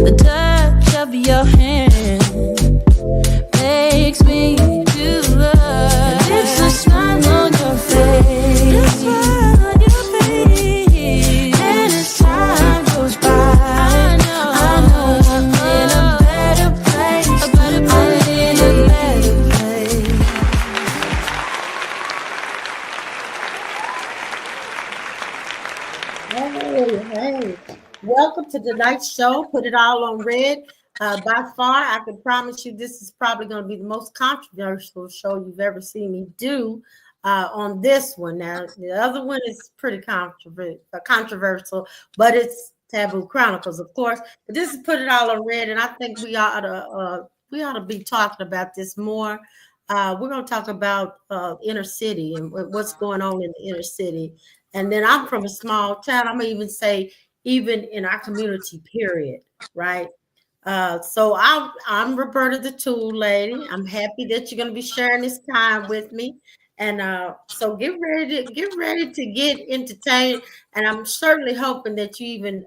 The touch of your hand makes me do love. It's a smile on your face. It's a smile on your face. And as time goes by, I know I'm in a better place. I'm in a better place. Hey, welcome to tonight's show. Put it all on red. By far, I can promise you this is probably going to be the most controversial show you've ever seen me do on this one. Now, the other one is pretty controversial, but it's Taboo Chronicles, of course. But this is Put It All on Red, and I think we ought to be talking about this more. We're going to talk about inner city and what's going on in the inner city. And then I'm from a small town. I'm going to even say, even in our community, period, right? So I'm Roberta the Tool Lady. I'm happy that you're going to be sharing this time with me. And so get ready to get entertained. And I'm certainly hoping that you even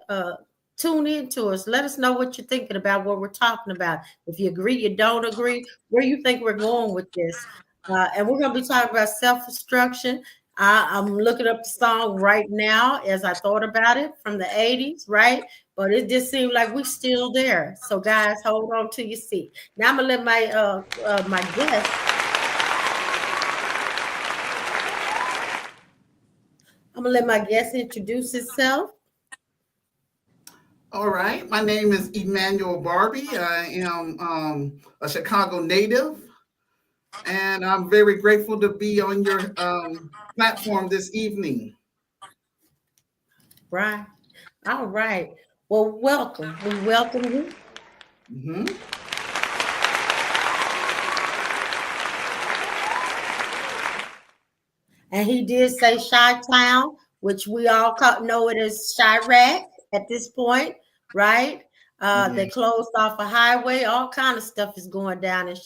tune in to us. Let us know what you're thinking about, what we're talking about. If you agree, you don't agree, where you think we're going with this. And we're going to be talking about self-destruction. I'm looking up the song right now as I thought about it from the 80s, right? But it just seemed like we're still there. So guys, hold on to your seat. Now I'm gonna let my guest. I'm gonna let my guest introduce himself. All right, my name is Emmanuel Barbie. I am a Chicago native, and I'm very grateful to be on your platform this evening. Right. All right. Well, welcome. We welcome you. Mm-hmm. And he did say Chi-Town, which we all know it as Chirac at this point, right? They closed off a highway. All kind of stuff is going down in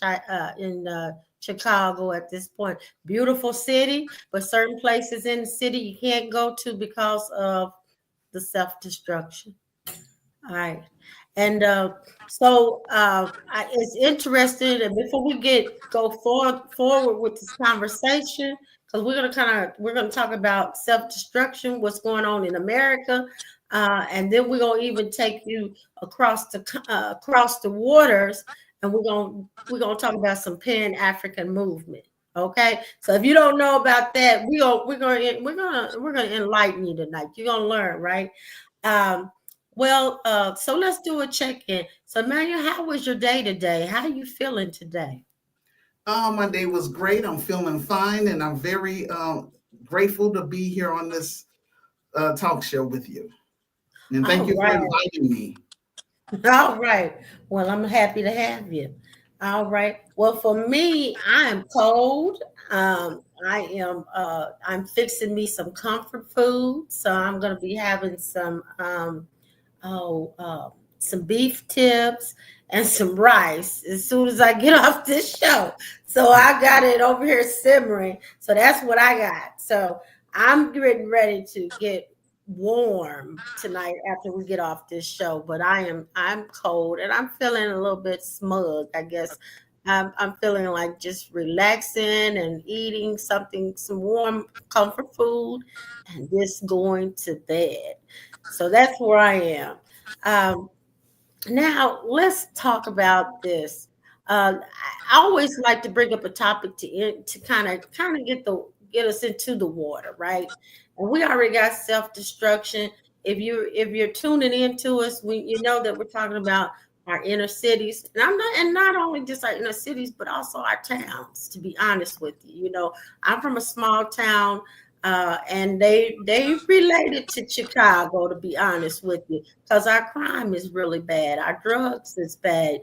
Chicago at this point. Beautiful city, but certain places in the city you can't go to because of the self-destruction. All right. And it's interesting. And before we go forward with this conversation, because we're gonna talk about self-destruction, what's going on in America, and then we're gonna even take you across the waters, and we're gonna talk about some Pan-African movement. Okay, so if you don't know about that, we're gonna enlighten you tonight. You're gonna learn, right? So let's do a check-in. So, Manuel, how was your day today? How are you feeling today? My day was great. I'm feeling fine, and I'm very grateful to be here on this talk show with you. And thank you for inviting me. All right. Well, I'm happy to have you. All right. Well, for me, I am cold. I'm fixing me some comfort food. So I'm going to be having some beef tips and some rice as soon as I get off this show. So I got it over here simmering. So that's what I got. So I'm getting ready to get warm tonight after we get off this show. But I'm cold and I'm feeling a little bit smug, I guess. I'm feeling like just relaxing and eating some warm comfort food and just going to bed. So that's where I am. Now let's talk about this. I always like to bring up a topic to kind of get us into the water, right? And we already got self-destruction. If you're tuning into us, you know that we're talking about our inner cities, and not only just our inner cities, but also our towns. To be honest with you, I'm from a small town. And they related to Chicago, to be honest with you, because our crime is really bad, our drugs is bad.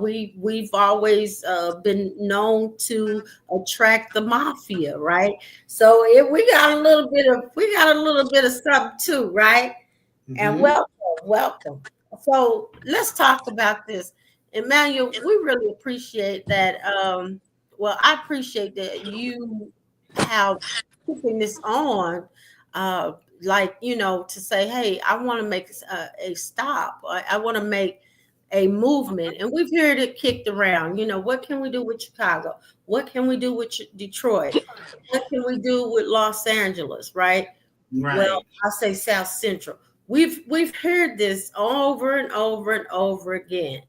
We've always been known to attract the mafia, right? So we got a little bit of something too, right? Mm-hmm. And welcome. So let's talk about this, Emmanuel. We really appreciate that. I appreciate that you have putting this on, to say, hey, I want to make a stop. I want to make a movement, and we've heard it kicked around. You know, what can we do with Chicago? What can we do with Detroit? What can we do with Los Angeles? Right? Well, Right. I'll say South Central. We've heard this over and over and over again.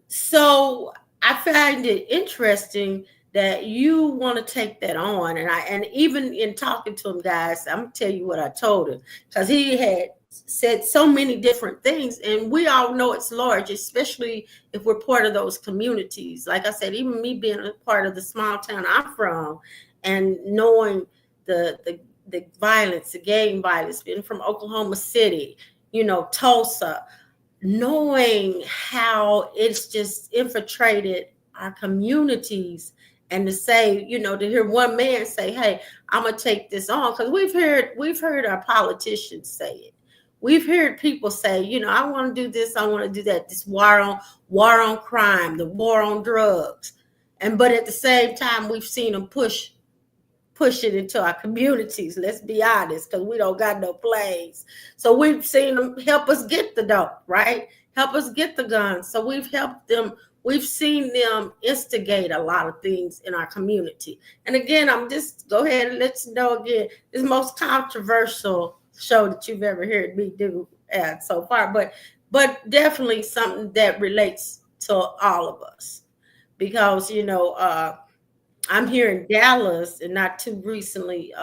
So I find it interesting that you want to take that on. And even in talking to him, guys, I'm gonna tell you what I told him, because he had said so many different things, and we all know it's large, especially if we're part of those communities. Like I said, even me being a part of the small town I'm from, and knowing the violence, the gang violence, being from Oklahoma City, you know, Tulsa, knowing how it's just infiltrated our communities, and to say, you know, to hear one man say, hey, I'm gonna take this on, because we've heard our politicians say it. We've heard people say, you know, I want to do this, I want to do that, this war on crime, the war on drugs. And but at the same time, we've seen them push it into our communities. Let's be honest, because we don't got no planes. So we've seen them help us get the dope, right? Help us get the guns. So we've helped them. We've seen them instigate a lot of things in our community. And again, I'm just go ahead and let you know again, this most controversial show that you've ever heard me do so far, but definitely something that relates to all of us, because you know. I'm here in Dallas, and not too recently,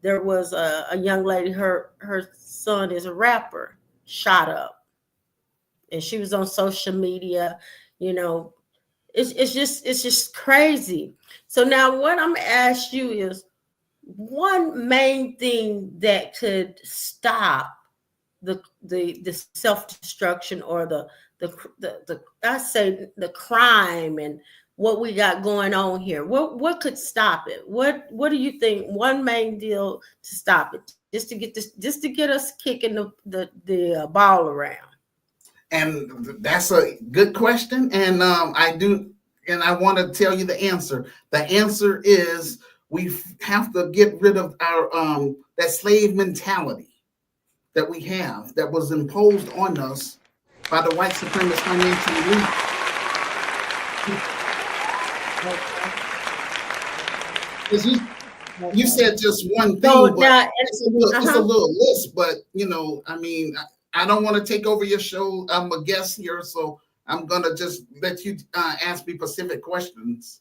there was a young lady. Her son is a rapper, shot up, and she was on social media. You know, it's just crazy. So now, what I'm gonna ask you is one main thing that could stop the self destruction, or the I say the crime and what we got going on here. What could stop it? What do you think? One main deal to stop it, just to get us kicking the ball around. And that's a good question. And I want to tell you the answer. The answer is we have to get rid of our that slave mentality that we have, that was imposed on us by the white supremacist financial elite. Because you said just one So thing, but now, it's a little list. But you know, I mean, I don't want to take over your show. I'm a guest here, so I'm gonna just let you ask me specific questions.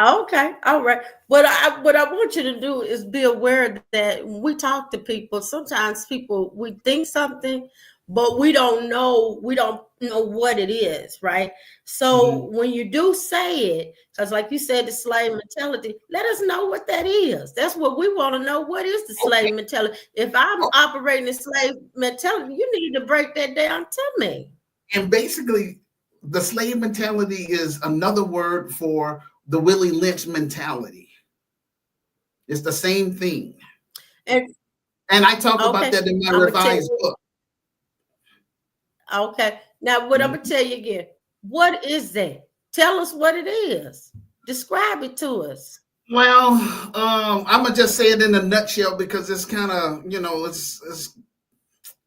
okay, all right. What I want you to do is be aware that when we talk to people, sometimes people, we think something, but we don't know what it is, right? So Mhm. when you do say it, because like you said, the slave mentality, let us know what that is. That's what we want to know. What is the Okay. slave mentality? If I'm operating the slave mentality, you need to break that down to me. And basically, the slave mentality is another word for the Willie Lynch mentality. It's the same thing. And And I talk about okay, that in my I'm gonna tell revised you. book. Okay. Now, what I'm Mhm. gonna tell you again, what is that? Tell us what it is. Describe it to us. Well, I'm gonna just say it in a nutshell because it's kind of, it's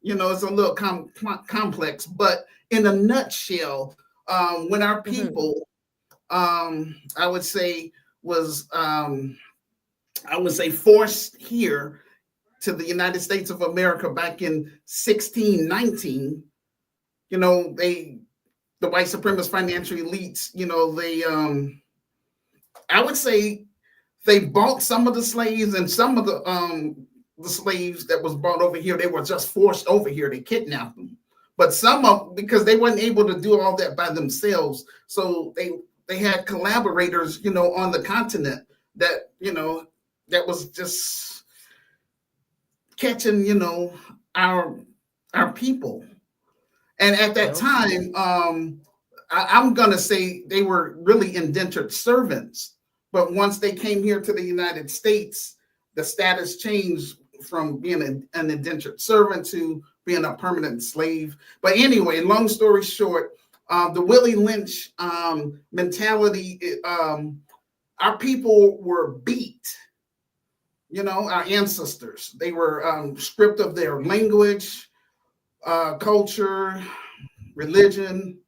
a little complex. But in a nutshell, when our Mhm. people, I would say, was I would say forced here to the United States of America back in 1619, the white supremacist financial elites, I would say they bought some of the slaves, and some of the slaves that was brought over here, they were just forced over here. They kidnapped them. But some of, because they weren't able to do all that by themselves, so they had collaborators, on the continent that, that was just catching, our our people. And at that Okay. time, I'm going to say they were really indentured servants. But once they came here to the United States, the status changed from being an indentured servant to being a permanent slave. But anyway, long story short, the Willie Lynch mentality, our people were beat. Our ancestors, they were stripped of their language, culture, religion,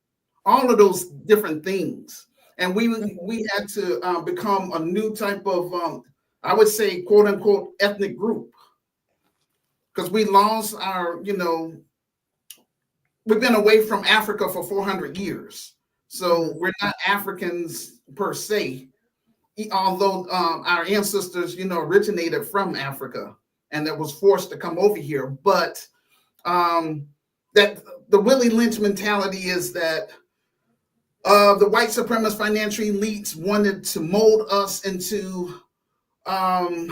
all of those different things. And we had to become a new type of, I would say, quote unquote, ethnic group, because we lost our, we've been away from Africa for 400 years. So we're not Africans per se, although our ancestors, originated from Africa and that was forced to come over here. But that the Willie Lynch mentality is that the white supremacist financial elites wanted to mold us into, I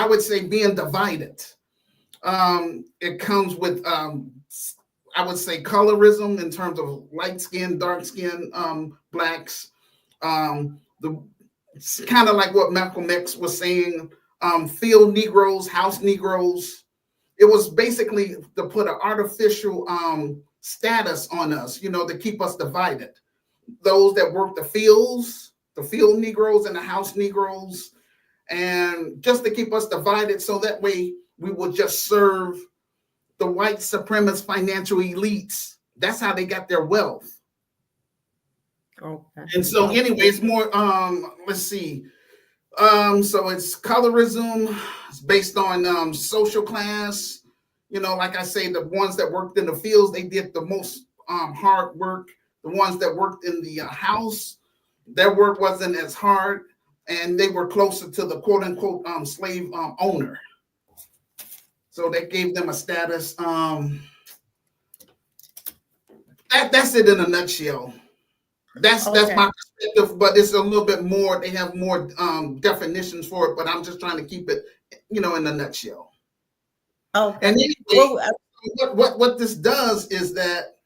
would say, being divided. It comes with, I would say, colorism in terms of light skin, dark skin, blacks. It's kind of like what Malcolm X was saying, field Negroes, house Negroes. It was basically to put an artificial status on us, to keep us divided. Those that work the fields, the field Negroes and the house Negroes, and just to keep us divided so that way we will just serve the white supremacist financial elites. That's how they got their wealth. Okay. And so anyway, it's more, let's see. So it's colorism. It's based on social class. Like I say, the ones that worked in the fields, they did the most hard work. The ones that worked in the house, their work wasn't as hard, and they were closer to the quote unquote slave owner. So that gave them a status. That's it in a nutshell. That's my perspective, but it's a little bit more. They have more definitions for it, but I'm just trying to keep it, in a nutshell. Okay. And anyway, what this does is that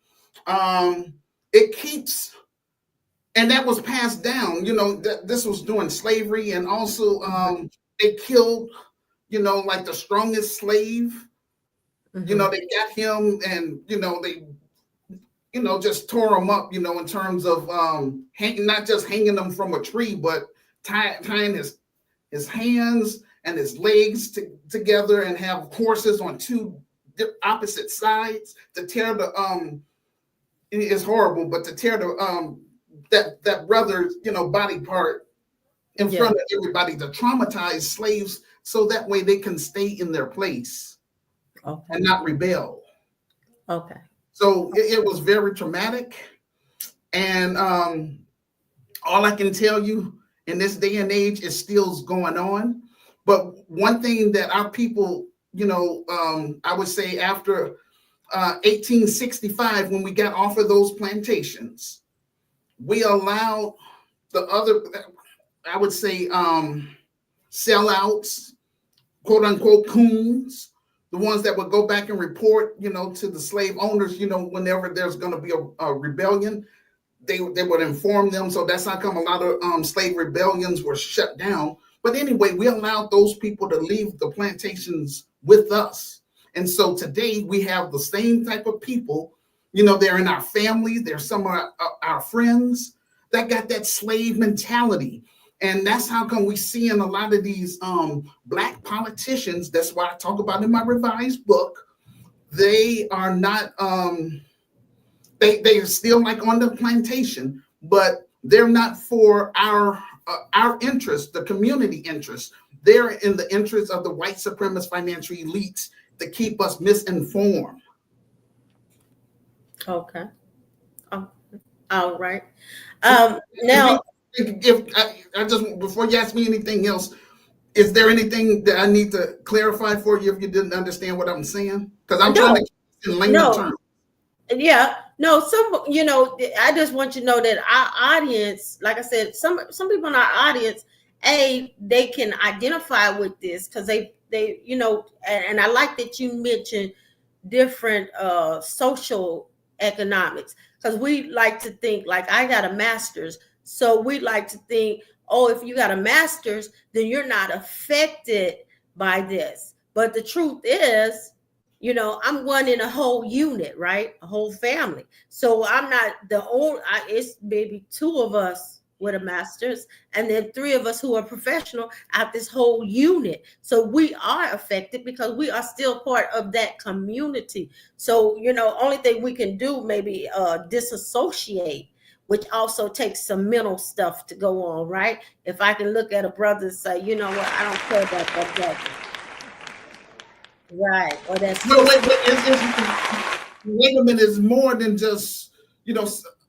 it keeps, and that was passed down. That this was during slavery, and also they killed, like the strongest slave. They got him, and they just tore him up, in terms of not just hanging him from a tree, but tying his hands and his legs together, and have horses on two opposite sides to tear the it's horrible, but to tear the that brother's body part in front of everybody, to traumatize slaves so that way they can stay in their place and not rebel. Okay. So it was very traumatic. And all I can tell you in this day and age is still going on. But one thing that our people, I would say after 1865, when we got off of those plantations, we allowed the other, I would say, sellouts, quote unquote, coons, the ones that would go back and report, to the slave owners, whenever there's going to be a rebellion, they would inform them. So that's how come a lot of slave rebellions were shut down. But anyway, we allowed those people to leave the plantations with us. And so today we have the same type of people, they're in our family, they're some of our friends that got that slave mentality. And that's how come we see in a lot of these Black politicians, that's why I talk about in my revised book, they are not, they are still like on the plantation, but they're not for our interest, the community interest. They're in the interest of the white supremacist financial elites to keep us misinformed. Okay. All right. Now, if I just, before you ask me anything else, is there anything that I need to clarify for you if you didn't understand what I'm saying? Because I'm trying to keep it in layman terms. Yeah, no, I just want you to know that our audience, like I said, some people in our audience, they can identify with this because they and I like that you mentioned different social economics, because we like to think, like, I got a master's, so we like to think, oh, if you got a master's, then you're not affected by this. But the truth is, I'm one in a whole unit, right? A whole family. So I'm not the only, it's maybe two of us, with a master's, and then 3 of us who are professional out this whole unit. So we are affected because we are still part of that community. So, only thing we can do maybe disassociate, which also takes some mental stuff to go on, right? If I can look at a brother and say, you know what, I don't care about that brother. Right. Or that's No, wait a minute. It's more than just,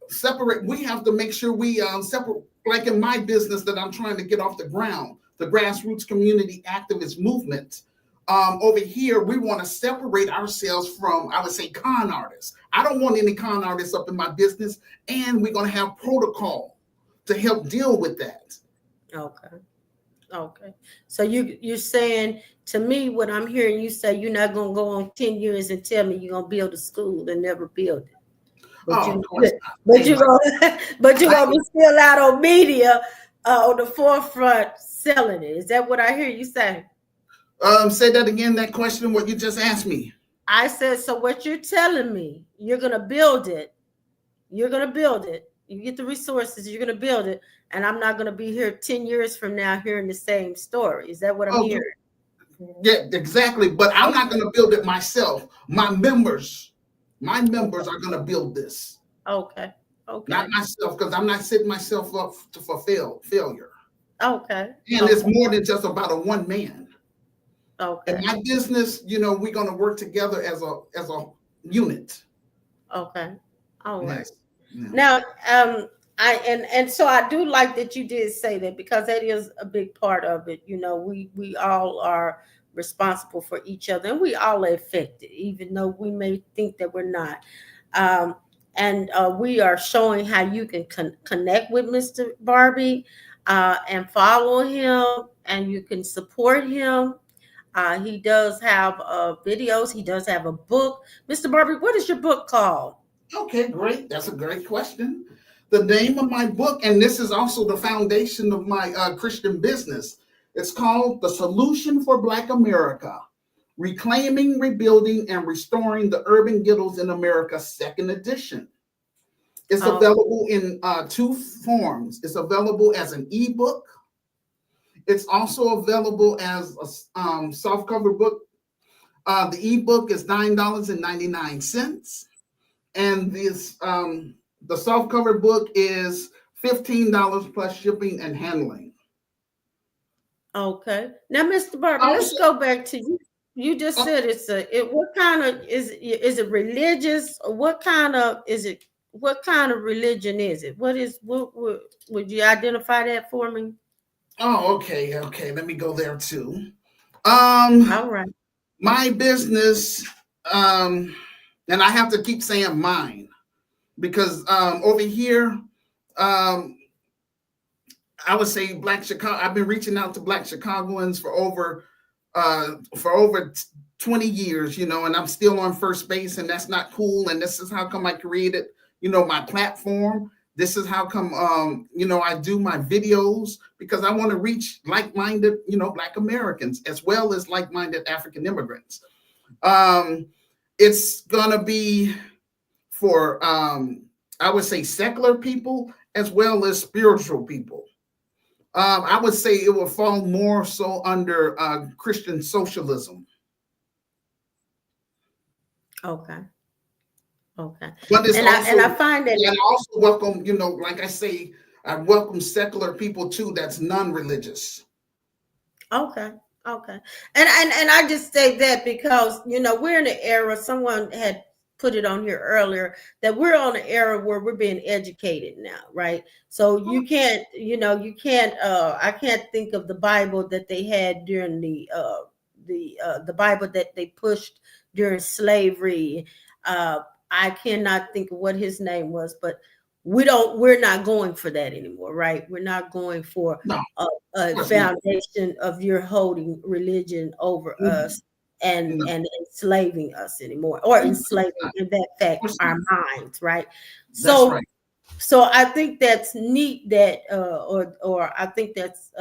separate. We have to make sure we separate, like in my business that I'm trying to get off the ground, the grassroots community activist movement. Over here, we want to separate ourselves from, I would say, con artists. I don't want any con artists up in my business, and we're going to have protocol to help deal with that. Okay. So you're saying to me, what I'm hearing you say, you're not going to go on 10 years and tell me you're going to build a school and never build it. But you're going to be still out on media on the forefront selling it. Is that what I hear you say? Say that again, that question, what you just asked me. I said, so what you're telling me, you're going to build it. You're going to build it. You get the resources, you're going to build it. And I'm not going to be here 10 years from now hearing the same story. Is that what I'm hearing? Yeah, exactly. But I'm not going to build it myself. My members are going to build this. Okay. Not myself, because I'm not setting myself up for failure. Okay. And it's more than just about a one man. Okay. In my business, we're going to work together as a unit. Okay. All right. Yes. Yeah. Now, so I do like that you did say that, because that is a big part of it. We all are responsible for each other, and we all are affected, even though we may think that we're not. And we are showing how you can connect with Mr. Barbie and follow him, and you can support him. He does have videos. He does have a book. Mr. Barbie, what is your book called? Okay, great. That's a great question. The name of my book, and this is also the foundation of my Christian business, it's called The Solution for Black America: Reclaiming, Rebuilding, and Restoring the Urban Ghettos in America, 2nd edition. It's available in 2 forms. It's available as an ebook. It's also available as a softcover book. The ebook is $9.99. And this the softcover book is $15 plus shipping and handling. Okay. Now, Mr. Barbie, let's go back to you. You just said what kind of is it religious? Or what kind of religion is it? What would you identify that for me? Oh, okay. Let me go there too. All right. My business, and I have to keep saying mine, because over here, I would say Black Chicago. I've been reaching out to Black Chicagoans for over 20 years, and I'm still on first base, and that's not cool. And this is how come I created, my platform. This is how come, I do my videos, because I want to reach like-minded, Black Americans, as well as like-minded African immigrants. It's gonna be for, I would say, secular people as well as spiritual people. I would say it will fall more so under Christian socialism. Okay. But it's I find that, and I also welcome, like I say, I welcome secular people too. That's non-religious. Okay. And I just say that because we're in an era. Someone had put it on here earlier that we're on an era where we're being educated now, right? So you can't, I can't think of the Bible that they had during the Bible that they pushed during slavery. I cannot think of what his name was, but we're not going for that anymore, right? We're not going for a foundation of you're holding religion over us and enslaving us anymore, or enslaving in that fact our minds, right? So I think that's neat that or I think that's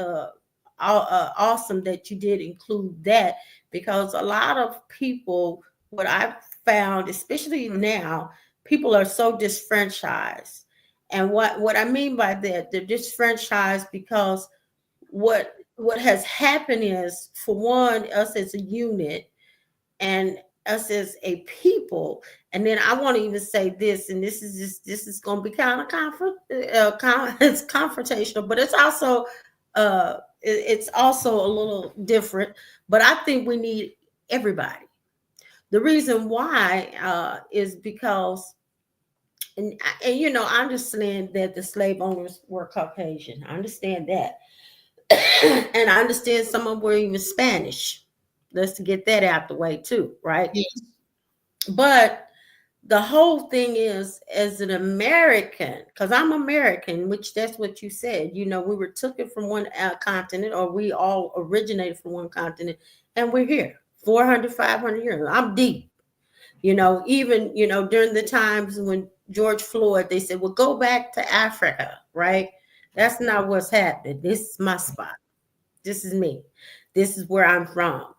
awesome that you did include that, because a lot of people, what I've found, especially now, people are so disfranchised, And what I mean by that, they're disfranchised because what has happened is, for one, us as a unit and us as a people. And then I want to even say this, and this is going to be kind of it's confrontational, but it's also it's also a little different. But I think we need everybody. The reason why is because, and you know, I understand that the slave owners were Caucasian. I understand that. And I understand some of them were even Spanish. Let's get that out the way too, right? Yes. But the whole thing is, as an American, because I'm American, which that's what you said, you know, we were taken from one continent, or we all originated from one continent, and we're here 400, 500 years. I'm deep, you know, even, you know, during the times when George Floyd, they said, well, go back to Africa, right? That's not what's happening. This is my spot. This is me. This is where I'm from.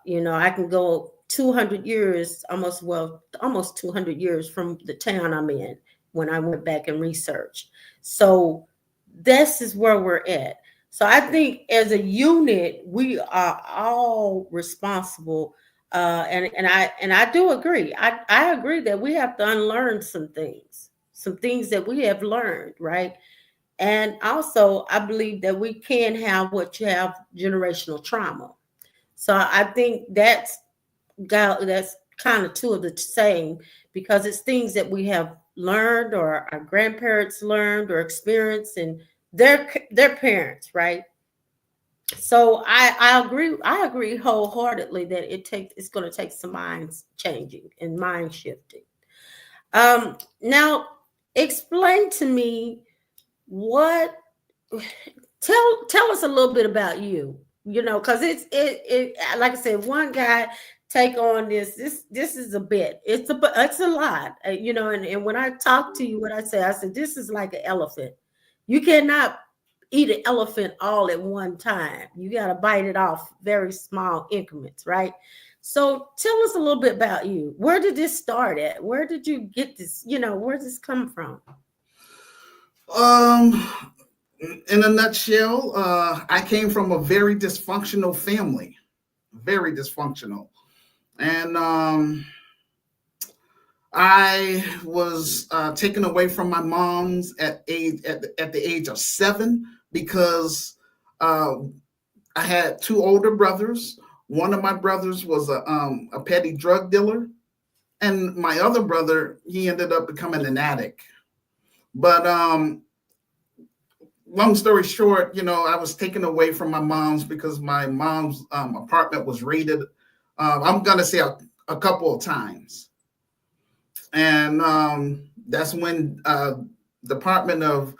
You know, I can go 200 years, almost 200 years from the town I'm in when I went back and researched. So this is where we're at. So I think as a unit, we are all responsible. And I do agree. I agree that we have to unlearn some things that we have learned, right? And also, I believe that we can have what you have, generational trauma. So I think that's kind of two of the same, because it's things that we have learned, or our grandparents learned or experienced, and their parents, right? So I agree wholeheartedly that it's going to take some minds changing and mind shifting. Now explain to me what tell us a little bit about you, you know, because it like I said, one guy take on this is a bit, it's a lot, you know, and when I talk to you, what I said this is like an elephant. You cannot eat an elephant all at one time. You got to bite it off very small increments, right? So tell us a little bit about you. Where did this start at? Where did you get this, you know, where did this come from? Um, in a nutshell, I came from a very dysfunctional family, very dysfunctional, and I was taken away from my mom's at the age of 7 because uh, I had two older brothers. One of my brothers was a petty drug dealer, and my other brother, he ended up becoming an addict. But long story short, you know, I was taken away from my mom's because my mom's apartment was raided. I'm gonna say a couple of times, and that's when Department of,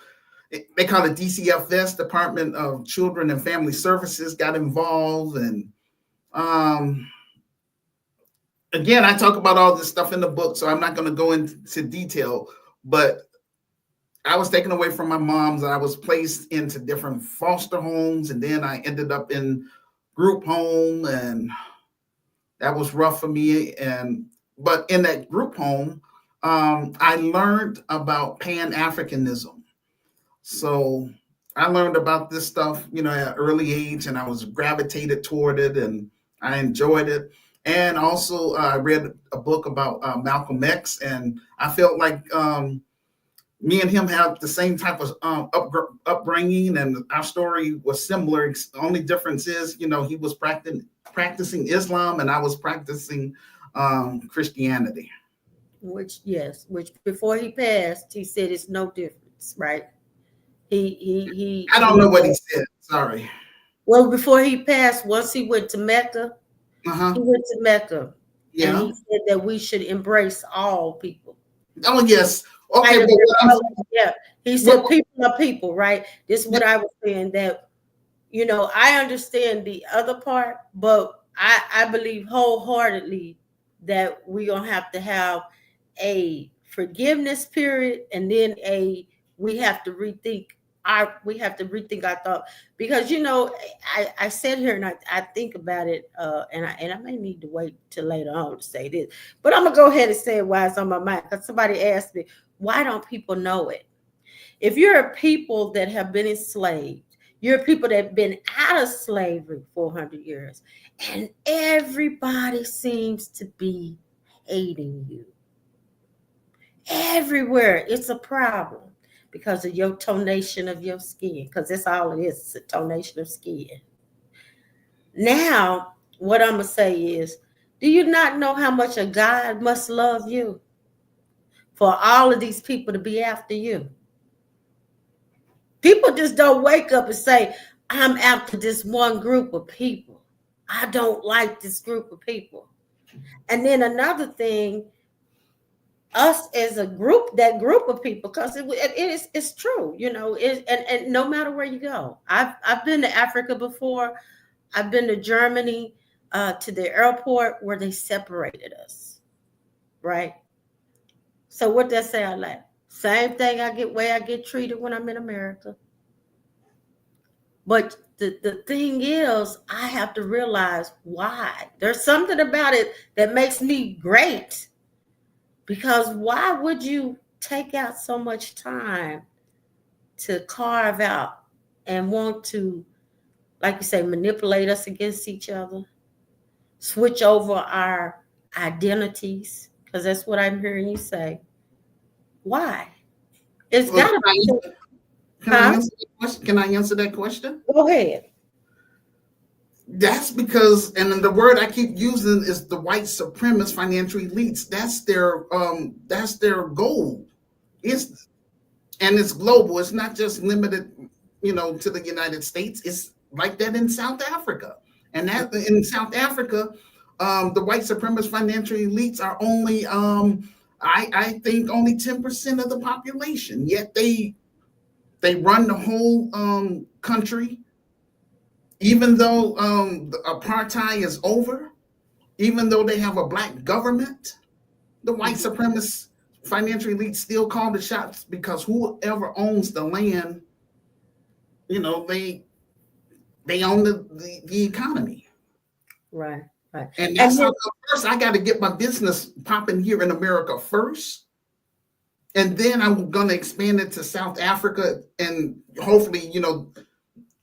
they call it DCFS, Department of Children and Family Services, got involved. And um, again, I talk about all this stuff in the book, so I'm not going to go into detail, but I was taken away from my mom's. I was placed into different foster homes, and then I ended up in group home, and that was rough for me. But in that group home, I learned about Pan-Africanism. So I learned about this stuff, you know, at an early age, and I was gravitated toward it, and I enjoyed it. And also, I read a book about Malcolm X, and I felt like me and him have the same type of upbringing, and our story was similar. The only difference is, you know, he was practicing Islam, and I was practicing Christianity. Which before he passed, he said it's no difference, right? I don't know what he said. Sorry. Well, before he passed, once he went to Mecca, Uh-huh. he went to Mecca, and Yeah. he said that we should embrace all people. Oh, yes. Okay. Kind of But yeah, he said people are people, right? This is what I was saying, that, you know, I understand the other part, but I believe wholeheartedly that we're gonna have to have a forgiveness period, and then we have to rethink we have to rethink our thought, because I sit here and I think about it, and I may need to wait till later on to say this, but I'm gonna go ahead and say it while it's on my mind, because somebody asked me, why don't people know it? If you're a people that have been enslaved, you're people that have been out of slavery 400 years, and everybody seems to be hating you. Everywhere it's a problem because of your tonation of your skin, because that's all it is. It's a tonation of skin. Now, what I'm going to say is, do you not know how much a God must love you for all of these people to be after you? People just don't wake up and say, I'm after this one group of people. I don't like this group of people. And then another thing, us as a group, that group of people, because it's true, and no matter where you go. I've been to Africa before. I've been to Germany, to the airport where they separated us, right? So what that sound like? Same thing way I get treated when I'm in America. But the thing is, I have to realize why. There's something about it that makes me great. Because why would you take out so much time to carve out and want to, like you say, manipulate us against each other, switch over our identities? Because that's what I'm hearing you say. Why? It's got to be. Can I answer that question? Go ahead. That's because, and then the word I keep using is the white supremacist financial elites. That's their goal. It's global. It's not just limited, to the United States. It's like that in South Africa. And that in South Africa, the white supremacist financial elites are only, I think, only 10% of the population. Yet they run the whole country. Even though the apartheid is over, even though they have a black government, the white supremacist financial elite still call the shots, because whoever owns the land, they own the economy. Right. And that's how first I got to get my business popping here in America first. And then I'm going to expand it to South Africa and hopefully,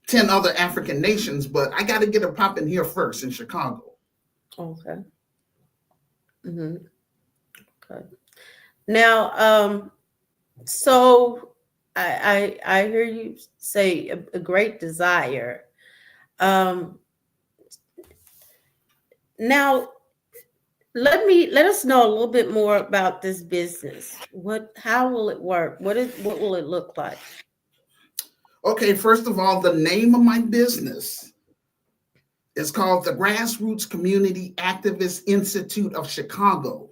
10 other African nations, but I got to get it popping here first in Chicago. Okay. Mm-hmm. Okay. Now, so I hear you say a great desire. Now, let us know a little bit more about this business. How will it work? What will it look like? Okay, first of all, the name of my business is called the Grassroots Community Activist Institute of Chicago.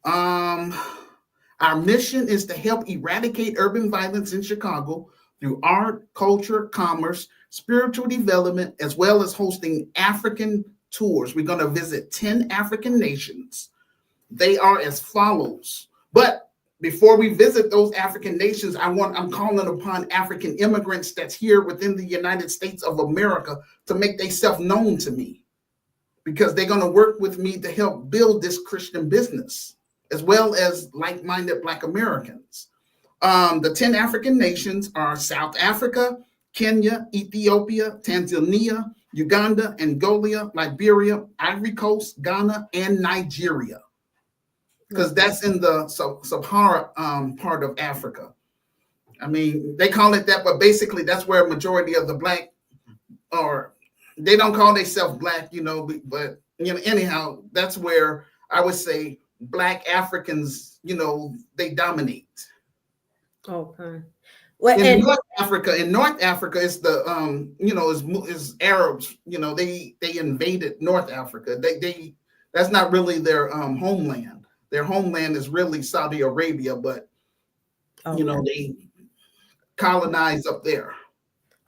Our mission is to help eradicate urban violence in Chicago through art, culture, commerce, spiritual development, as well as hosting African tours. We're going to visit 10 African nations. They are as follows. But before we visit those African nations, I'm calling upon African immigrants that's here within the United States of America to make themselves known to me, because they're going to work with me to help build this Christian business, as well as like-minded Black Americans. The 10 African nations are South Africa, Kenya, Ethiopia, Tanzania, Uganda, Angola, Liberia, Ivory Coast, Ghana, and Nigeria, because that's in the Sahara part of Africa. I mean, they call it that, but basically that's where a majority of the Black, or they don't call themselves Black, but anyhow, that's where I would say Black Africans, they dominate. Okay. Well, in North Africa, it's the is Arabs. They invaded North Africa. They that's not really their homeland. Their homeland is really Saudi Arabia, but they colonized up there.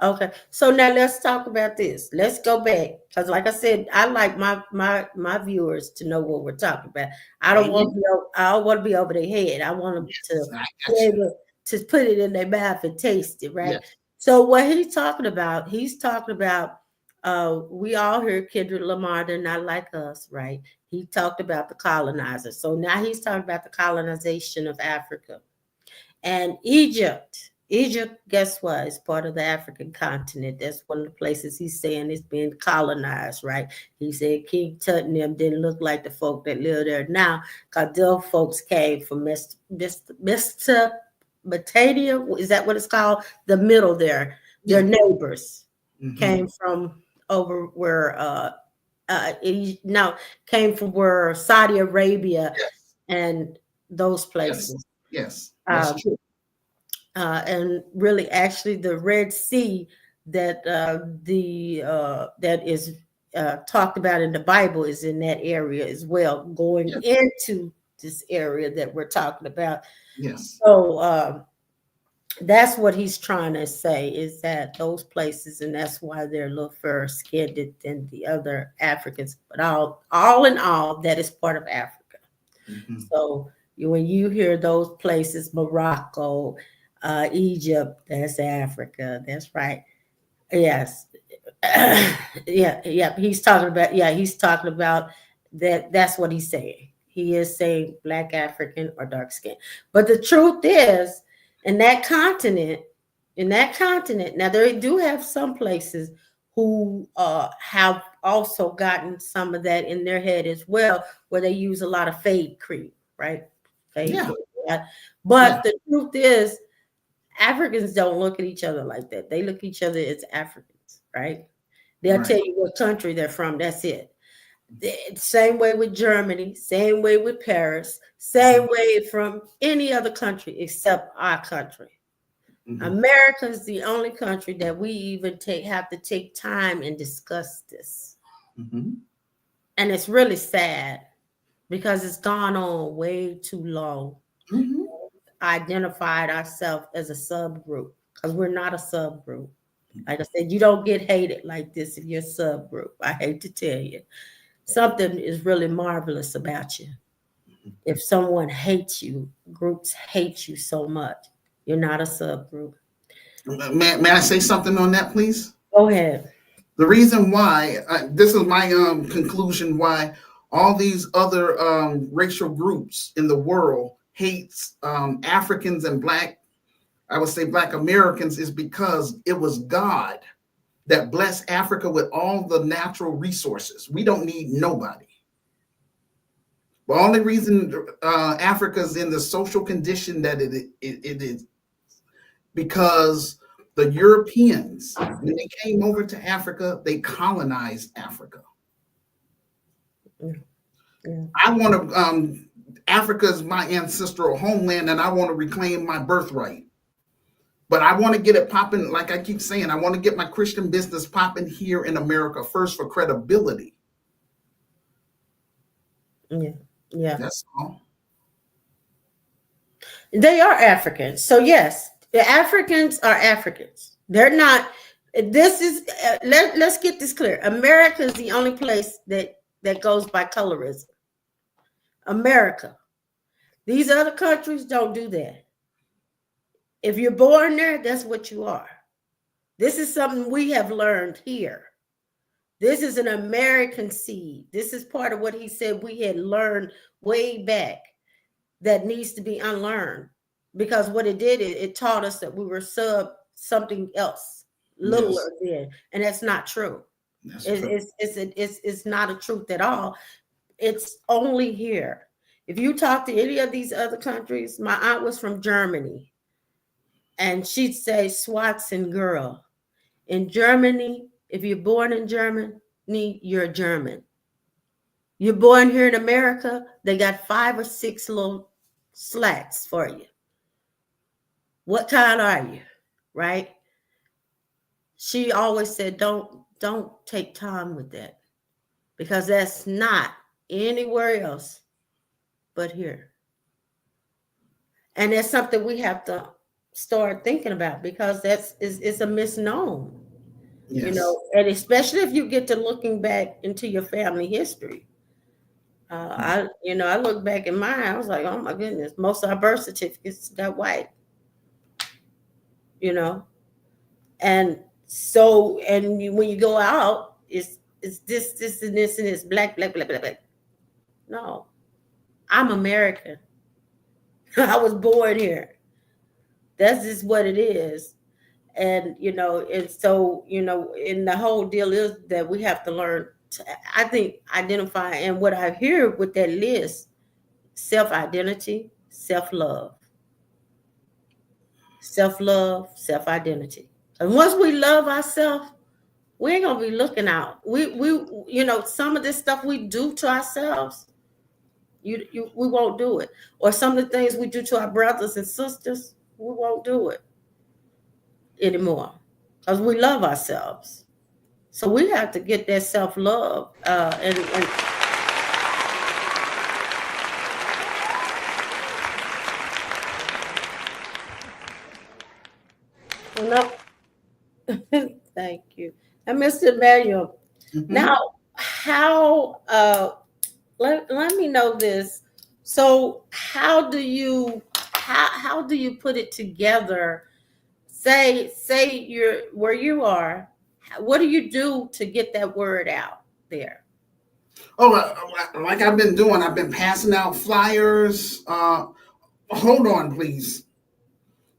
Okay, so now let's talk about this. Let's go back, because like I said, I like my viewers to know what we're talking about. I don't want to be over their head. I want them to be able to put it in their mouth and taste it, right? Yes. So what he's talking about, we all heard Kendrick Lamar, they're not like us, right? He talked about the colonizers. So now he's talking about the colonization of Africa. And Egypt, guess what? Is part of the African continent. That's one of the places he's saying is being colonized, right? He said King Tut and them didn't look like the folk that live there now, because those folks came from Mesopotamia. Is that what it's called? The middle there. Their neighbors came from over where came from where Saudi Arabia and those places. Yes. That's true. And really, actually, the Red Sea that that is talked about in the Bible is in that area as well, going into this area that we're talking about. Yes. So that's what he's trying to say, is that those places, and that's why they're a little fairer skinned than the other Africans. But all in all, that is part of Africa. So when you hear those places, Morocco, Egypt, that's Africa. That's right. Yes. He's talking about that. That's what he's saying. He is saying Black African or dark skin. But the truth is, in that continent, now they do have some places who have also gotten some of that in their head as well, where they use a lot of fade cream, right? But the truth is, Africans don't look at each other like that. They look at each other as Africans, right? They'll tell you what country they're from. That's it. Same way with Germany, same way with Paris, same way from any other country except our country. America is the only country that we even have to take time and discuss this. And it's really sad because it's gone on way too long. Identified ourselves as a subgroup, because we're not a subgroup. Like I said, you don't get hated like this if you're a subgroup. I hate to tell you. Something is really marvelous about you. If someone hates you, groups hate you so much, you're not a subgroup. May I say something on that, please? Go ahead. The reason why, this is my conclusion, why all these other racial groups in the world hates Africans and Black Americans, is because it was God that blessed Africa with all the natural resources. We don't need nobody. The only reason Africa's in the social condition that it is because the Europeans, when they came over to Africa, they colonized Africa. I want to, Africa is my ancestral homeland, and I want to reclaim my birthright. But I want to get it popping, like I keep saying, I want to get my Christian business popping here in America first for credibility. Yeah. That's all. They are Africans. So yes, the Africans are Africans. They're not. This is let's get this clear. America is the only place that goes by colorism. America. These other countries don't do that. If you're born there, that's what you are. This is something we have learned here. This is an American seed. This is part of what he said we had learned way back that needs to be unlearned. Because what it did, it taught us that we were something else, littler than, and that's not true. It's not a truth at all. It's only here. If you talk to any of these other countries, my aunt was from Germany, and she'd say, Swatzen girl. In Germany, if you're born in Germany, you're a German. You're born here in America, they got 5 or 6 little slats for you. What kind are you? Right? She always said, don't take time with that, because that's not anywhere else but here. And that's something we have to start thinking about, because it's a misnomer. You know, and especially if you get to looking back into your family history. I look back in mine, I was like, oh my goodness, most of our birth certificates got white. you know. And so, and when you go out, it's this, and this, and this, black, black, black, black, black. No, I'm American. I was born here. That's just what it is. And and so and the whole deal is that we have to learn to, I think, identify. And what I hear with that list: self-identity, self-love, self-love, self-identity. And once we love ourselves, we ain't gonna be looking out. We some of this stuff we do to ourselves, we won't do it. Or some of the things we do to our brothers and sisters, we won't do it anymore because we love ourselves. So we have to get that self-love, no. Thank you. And Mr. Emmanuel, now how let me know this. So how do you put it together? Say you're where you are. What do you do to get that word out there? Oh, like I've been doing, I've been passing out flyers. Hold on, please.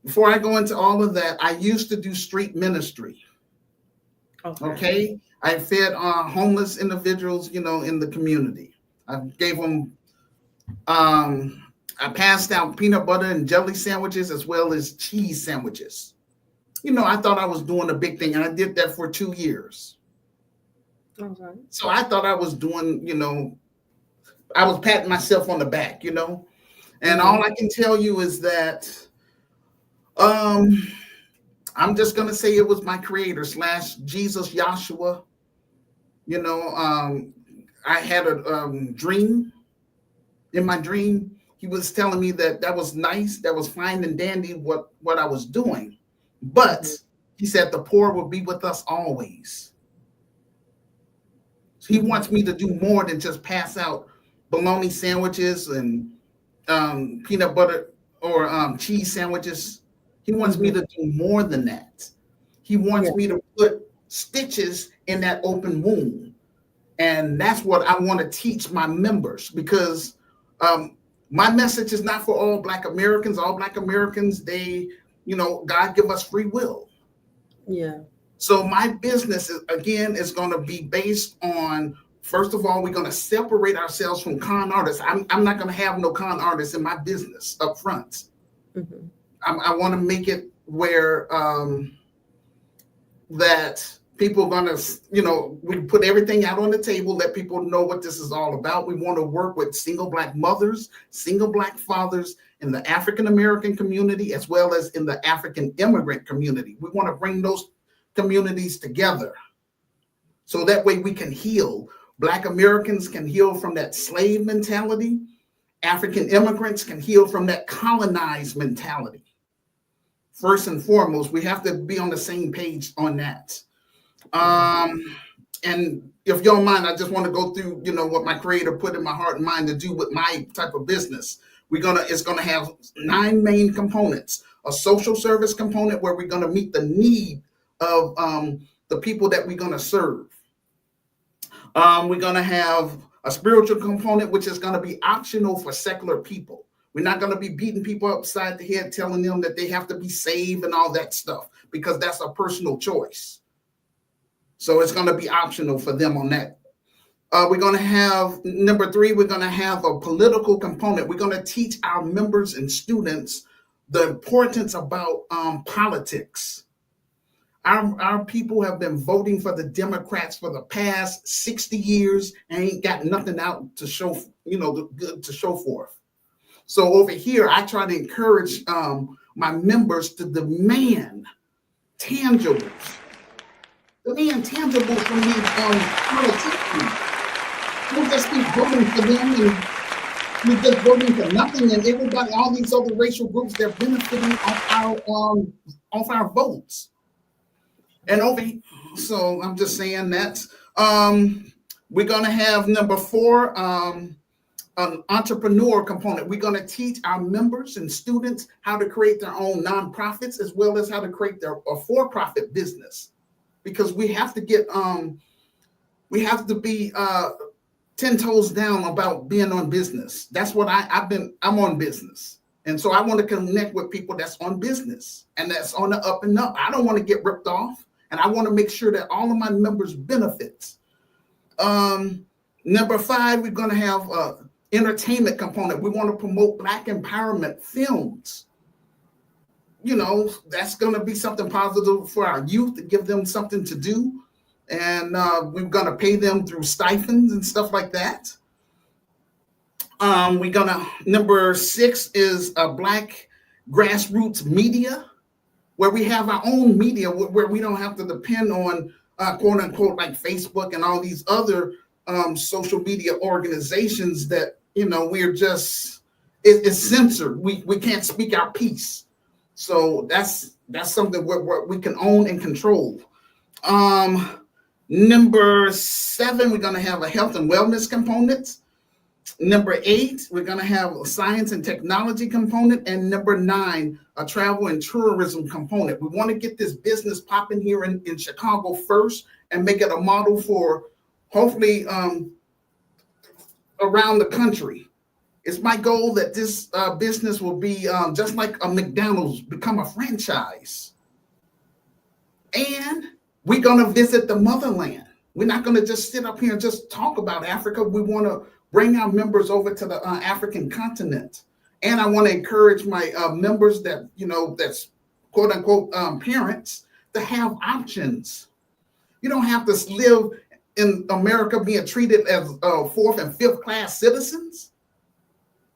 Before I go into all of that, I used to do street ministry. Okay. I fed homeless individuals, in the community. I gave them, I passed out peanut butter and jelly sandwiches as well as cheese sandwiches. I thought I was doing a big thing, and I did that for 2 years. Okay. So I thought I was doing, I was patting myself on the back, and all I can tell you is that I'm just going to say it was my creator / Jesus, Yahshua. I had a dream. In my dream, he was telling me that was nice, that was fine and dandy what I was doing. But he said the poor will be with us always. So he wants me to do more than just pass out bologna sandwiches and peanut butter or cheese sandwiches. He wants me to do more than that. He wants me to put stitches in that open wound. And that's what I want to teach my members, because my message is not for all Black Americans. All Black Americans, God give us free will. Yeah. So my business is going to be based on, first of all, we're going to separate ourselves from con artists. I'm not going to have no con artists in my business up front. Mm-hmm. I want to make it where that people are going to, we put everything out on the table, let people know what this is all about. We want to work with single Black mothers, single Black fathers in the African-American community, as well as in the African immigrant community. We want to bring those communities together so that way we can heal. Black Americans can heal from that slave mentality. African immigrants can heal from that colonized mentality. First and foremost, we have to be on the same page on that. And if you don't mind, I just want to go through, what my creator put in my heart and mind to do with my type of business. It's gonna have 9 main components: a social service component where we're gonna meet the need of the people that we're gonna serve. We're gonna have a spiritual component, which is gonna be optional for secular people. We're not going to be beating people upside the head, telling them that they have to be saved and all that stuff, because that's a personal choice. So it's going to be optional for them on that. We're going to have, number 3, we're going to have a political component. We're going to teach our members and students the importance about politics. Our people have been voting for the Democrats for the past 60 years and ain't got nothing out to show, good to show forth. So over here, I try to encourage my members to demand tangibles. Demand tangibles from these politicians. Don't just keep voting for them and we're just voting for nothing, and everybody, all these other racial groups, they're benefiting off our votes. And so I'm just saying that we're gonna have number 4. an entrepreneur component. We're going to teach our members and students how to create their own nonprofits as well as how to create a for-profit business, because we have to get we have to be 10 toes down about being on business. That's what I'm on business. And so I want to connect with people that's on business and that's on the up and up. I don't want to get ripped off, and I want to make sure that all of my members benefits. Number 5, we're going to have entertainment component. We want to promote Black empowerment films. You know, that's going to be something positive for our youth, to give them something to do. And we're going to pay them through stipends and stuff like that. Number 6 is Black grassroots media, where we have our own media, where we don't have to depend on quote unquote like Facebook and all these other social media organizations that, you know, we're just, it's censored. We can't speak our piece. So that's something where we can own and control. Number 7, we're going to have a health and wellness component. Number 8, we're going to have a science and technology component. And number 9, a travel and tourism component. We want to get this business popping here in Chicago first and make it a model for hopefully around the country. It's my goal that this business will be just like a McDonald's, become a franchise. And we're going to visit the motherland. We're not going to just sit up here and just talk about Africa. We want to bring our members over to the African continent. And I want to encourage my members that, you know, that's quote unquote parents, to have options. You don't have to live in America being treated as 4th and 5th class citizens.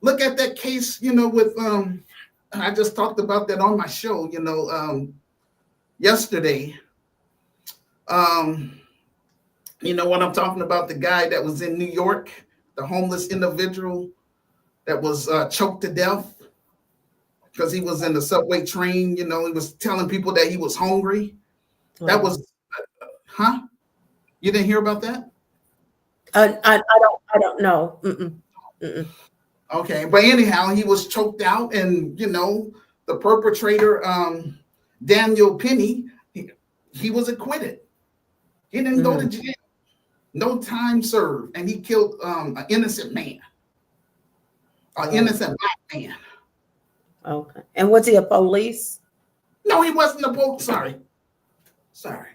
Look at that case, you know, with, I just talked about that on my show, you know, yesterday. You know what I'm talking about, the guy that was in New York, the homeless individual that was choked to death because he was in the subway train. You know, he was telling people that he was hungry. That was, You didn't hear about that? I don't know. Okay, but anyhow, he was choked out, and you know, the perpetrator, Daniel Penny, he was acquitted. He didn't go to jail. No time served, and he killed an innocent man, an innocent Black man. Okay. And was he a police? No, he wasn't a police. Sorry.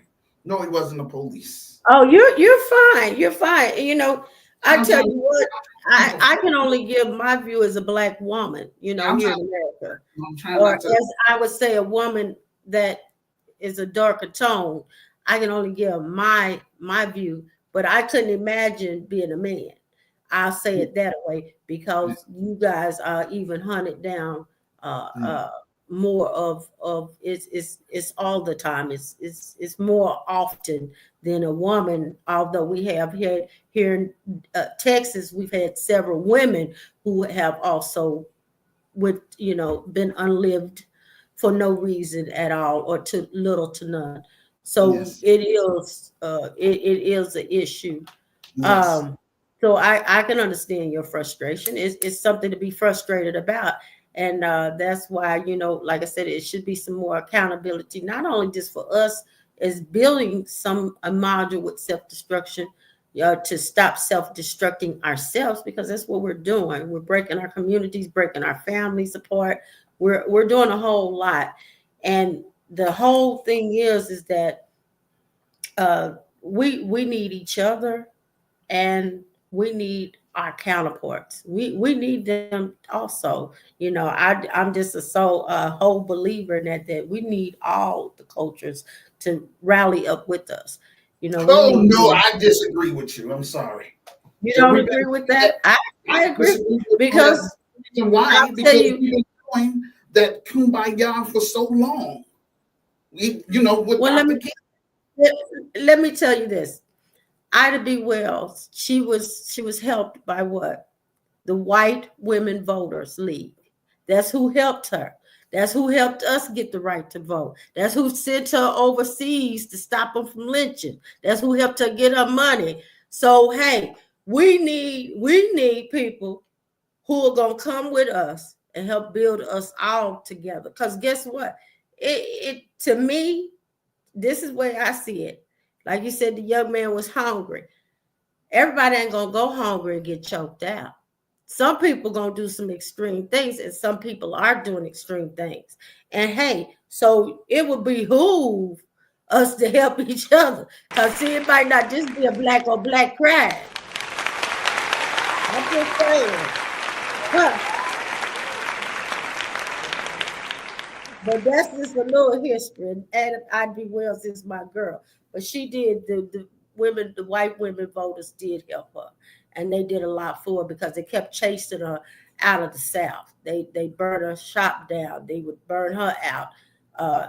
No, he wasn't a police. Oh, you're fine. You're fine. You know, I tell you what, I can only give my view as a Black woman, you know, here in America. Or as I would say, a woman that is a darker tone. I can only give my view, but I couldn't imagine being a man. I'll say it that way, because you guys are even hunted down more of it's all the time. It's more often than a woman. Although we have here in Texas, we've had several women who have also been unlived for no reason at all, or to little to none. So yes. It is an issue. Yes. So I can understand your frustration. It's something to be frustrated about. And that's why, like I said, it should be some more accountability, not only just for us as building a module with self-destruction, to stop self-destructing ourselves, because that's what we're doing. We're breaking our communities, breaking our families apart. We're doing a whole lot. And the whole thing is that we need each other, and we need our counterparts. We need them also. I'm just a whole believer in that we need all the cultures to rally up with us. I disagree with you. I'm sorry. You don't agree with that? I agree, because why? Because we've been doing that kumbaya for so long. Let me tell you this. Ida B. Wells, she was helped by what? The White Women Voters League. That's who helped her. That's who helped us get the right to vote. That's who sent her overseas to stop them from lynching. That's who helped her get her money. So hey, we need people who are going to come with us and help build us all together. Because guess what? It to me, this is where I see it. Like you said, the young man was hungry. Everybody ain't going to go hungry and get choked out. Some people going to do some extreme things, and some people are doing extreme things. And hey, so it would behoove us to help each other. Because see, it might not just be a black on black crime. I'm just saying. Huh. But that's just a little history. And Ivy Wells is my girl. But she did, the women, the white women voters did help her. And they did a lot for her because they kept chasing her out of the South. They burned her shop down. They would burn her out.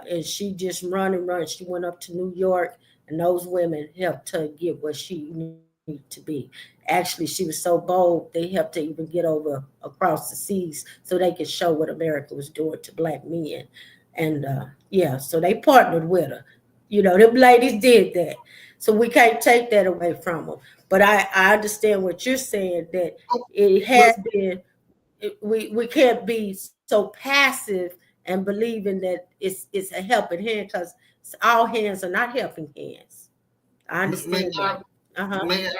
And she just run and run. She went up to New York, and those women helped her get where she needed to be. Actually, she was so bold, they helped her even get over across the seas so they could show what America was doing to black men. And so they partnered with her. You know, them ladies did that. So we can't take that away from them. But I understand what you're saying, that it has been, we can't be so passive and believing that it's a helping hand, because all hands are not helping hands. I understand that. May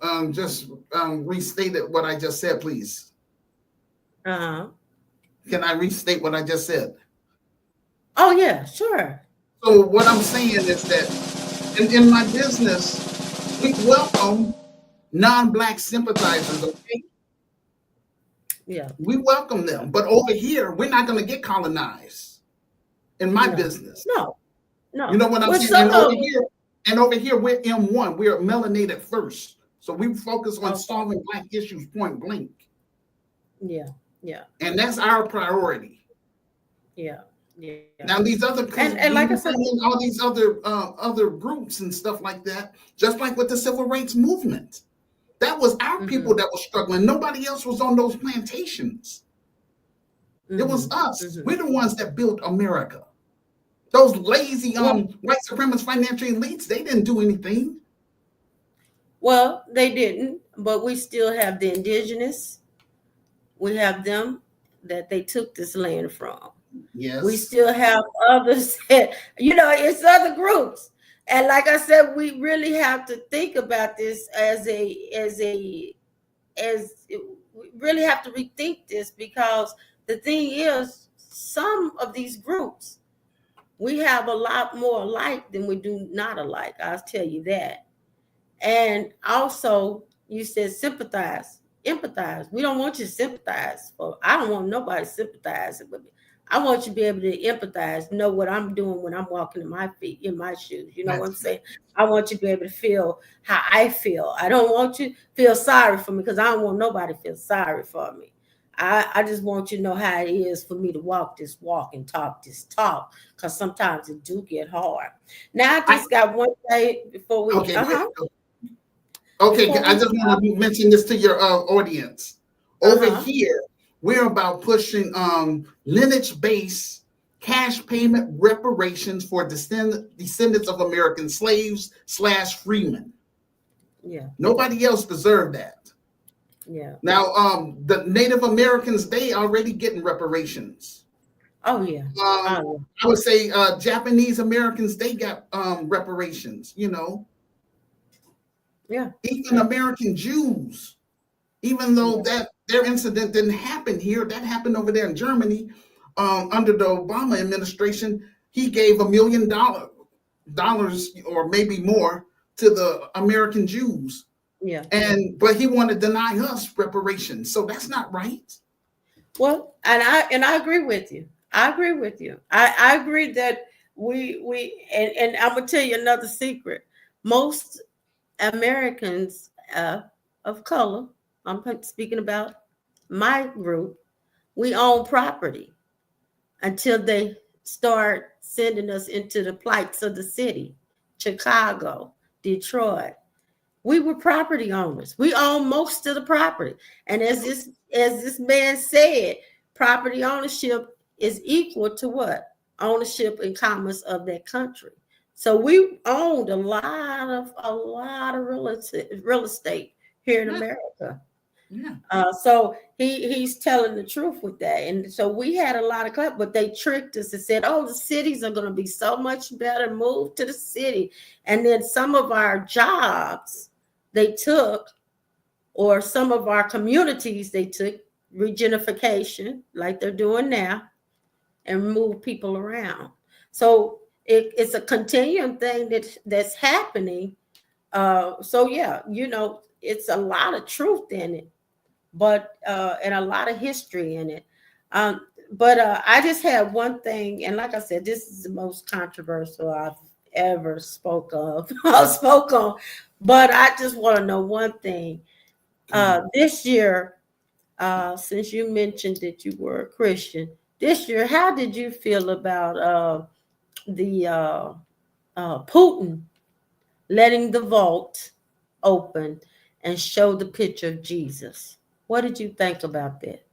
I just restate what I just said, please? Can I restate what I just said? Oh, yeah, sure. So what I'm saying is that in my business, we welcome non-black sympathizers, okay? Yeah. We welcome them. But over here, we're not going to get colonized in my business. No. You know what I'm saying? And over here, we're M1. We're melanated first. So we focus on solving black issues point blank. Yeah. And that's our priority. Yeah. Now these other and like I said, all these other groups and stuff like that, just like with the civil rights movement, that was our people that were struggling. Nobody else was on those plantations. It was us. We're the ones that built America. Those lazy white supremacist financial elites, they didn't do anything. Well, they didn't, but we still have the indigenous. We have them that they took this land from. Yes. We still have others that, it's other groups. And like I said, we really have to think about this we really have to rethink this, because the thing is, some of these groups, we have a lot more alike than we do not alike. I'll tell you that. And also, you said sympathize, empathize. We don't want you to sympathize. I don't want nobody sympathizing with me. I want you to be able to empathize, know what I'm doing when I'm walking in my feet, in my shoes. You know what I'm saying? I want you to be able to feel how I feel. I don't want you to feel sorry for me, because I don't want nobody to feel sorry for me. I just want you to know how it is for me to walk this walk and talk this talk, because sometimes it do get hard. Now, I just got one thing before we... Okay, I just want to mention this to your audience. Over here, we're about pushing lineage-based cash payment reparations for descendants of American slaves / freemen. Yeah. Nobody else deserved that. Yeah. Now, the Native Americans, they already getting reparations. Oh, yeah. I would say Japanese Americans, they got reparations, Yeah. Even American Jews, even though that their incident didn't happen here, that happened over there in Germany under the Obama administration. He gave $1 million or maybe more to the American Jews. Yeah. But he wanted to deny us reparations. So that's not right. Well, and I agree with you. I agree that and I'm gonna tell you another secret. Most Americans of color, I'm speaking about my group, we own property until they start sending us into the plights of the city, Chicago, Detroit. We were property owners. We own most of the property. And as this man said, property ownership is equal to what? Ownership and commerce of that country. So we owned a lot of real estate here in America. Yeah. So he's telling the truth with that. And so we had a lot of clap, but they tricked us and said, oh, the cities are going to be so much better, move to the city. And then some of our jobs they took, or some of our communities they took regentrification, like they're doing now, and move people around. So it's a continuum thing that's happening. So yeah, it's a lot of truth in it, but and a lot of history in it. But I just had one thing, and like I said, this is the most controversial I've ever spoke of spoke on. But I just want to know one thing. This year, since you mentioned that you were a Christian, this year, how did you feel about the Putin letting the vault open and show the picture of Jesus? What did you think about that?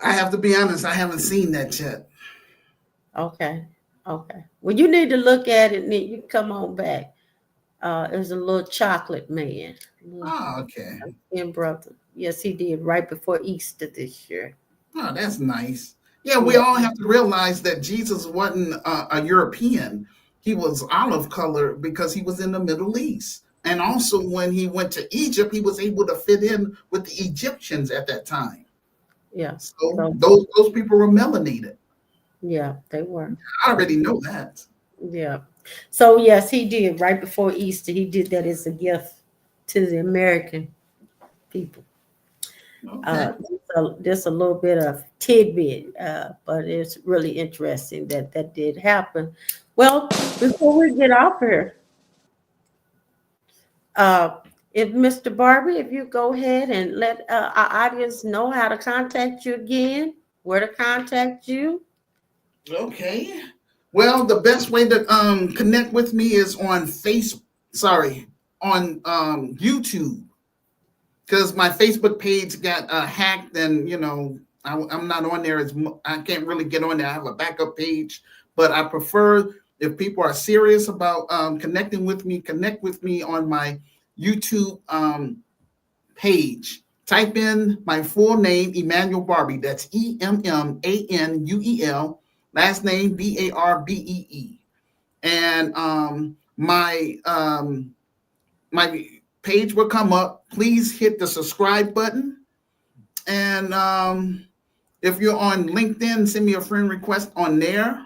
I have to be honest, I haven't seen that yet. Okay. Well, you need to look at it, and then you come on back. There's a little chocolate man. Oh, okay. And brother. Yes, he did right before Easter this year. Oh, that's nice. Yeah, we all have to realize that Jesus wasn't a European. He was olive color because he was in the Middle East. And also when he went to Egypt, he was able to fit in with the Egyptians at that time. Yeah. So those people were melanated. Yeah, they were. I already know that. Yeah. So yes, he did right before Easter. He did that as a gift to the American people. Okay. Just a little bit of tidbit, but it's really interesting that did happen. Well, before we get off here, if Mr. Barbie, if you go ahead and let our audience know how to contact you again, where to contact you. Okay. Well, the best way to connect with me is on YouTube, because my Facebook page got hacked, and I'm not on there I can't really get on there. I have a backup page, but I prefer, if people are serious about connecting with me, connect with me on my YouTube page. Type in my full name, Emmanuel Barbie. That's Emmanuel. Last name Barbee. And my page will come up. Please hit the subscribe button. And if you're on LinkedIn, send me a friend request on there.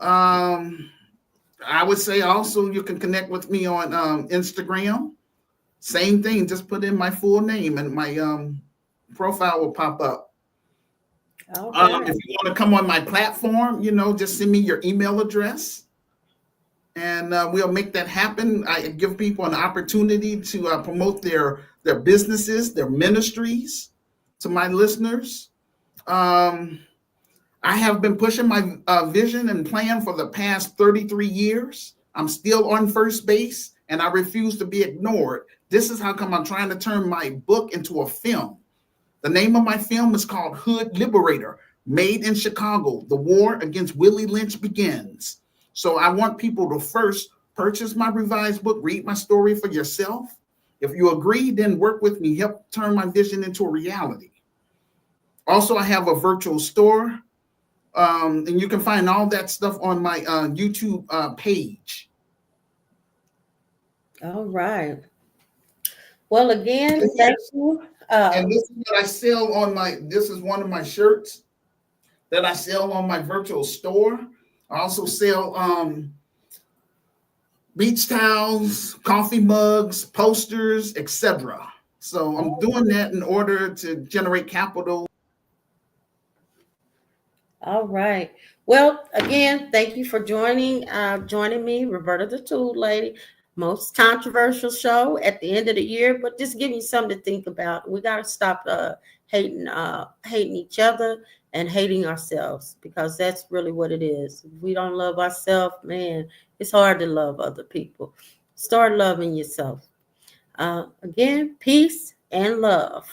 I would say also you can connect with me on Instagram. Same thing, just put in my full name and my profile will pop up. Okay. If you want to come on my platform, just send me your email address and we'll make that happen. I give people an opportunity to promote their businesses, their ministries to my listeners. I have been pushing my vision and plan for the past 33 years. I'm still on first base and I refuse to be ignored. This is how come I'm trying to turn my book into a film. The name of my film is called Hood Liberator, made in Chicago. The war against Willie Lynch begins. So I want people to first purchase my revised book, read my story for yourself. If you agree, then work with me, help turn my vision into a reality. Also, I have a virtual store, and you can find all that stuff on my YouTube page. All right. Well, again, thank you. And this is what I sell on this is one of my shirts that I sell on my virtual store. I also sell beach towels, coffee mugs, posters, etc. So I'm doing that in order to generate capital. All right. Well, again, thank you for joining me, Roberta the Tool Lady. Most controversial show at the end of the year, but just give you something to think about. We got to stop hating each other and hating ourselves, because that's really what it is. If we don't love ourselves, man, it's hard to love other people. Start loving yourself. Again, peace and love.